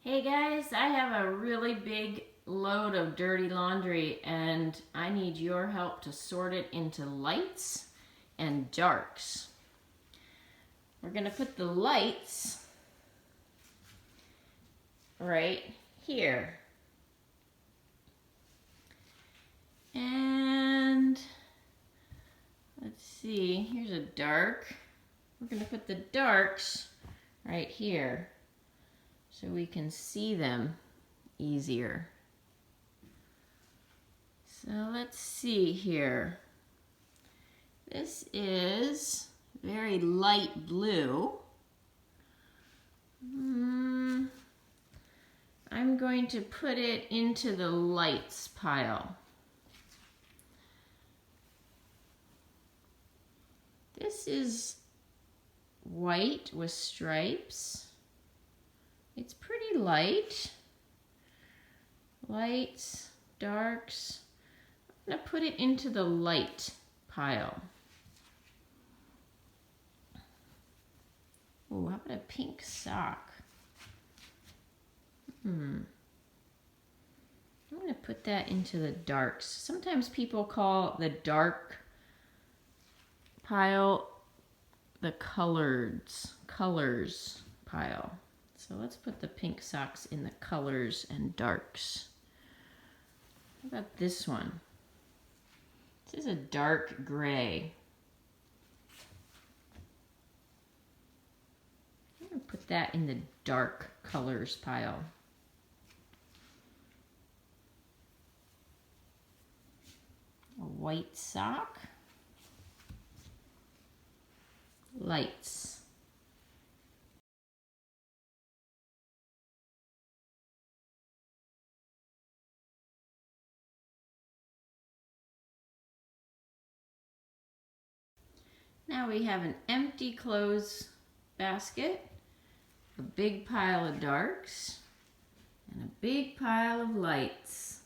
Hey guys, I have a really big load of dirty laundry and I need your help to sort it into lights and darks. We're going to put the lights right here. And let's see, here's a dark. We're going to put the darks right here so we can see them easier. So let's see here. This is very light blue. I'm going to put it into the lights pile. This is white with stripes. It's pretty light. Lights, darks. I'm going to put it into the light pile. Oh, how about a pink sock? I'm going to put that into the darks. Sometimes people call the dark pile the colors pile. So let's put the pink socks in the colors and darks. How about this one? This is a dark gray. I'm going to put that in the dark colors pile. A white sock. Lights. Now we have an empty clothes basket, a big pile of darks, and a big pile of lights.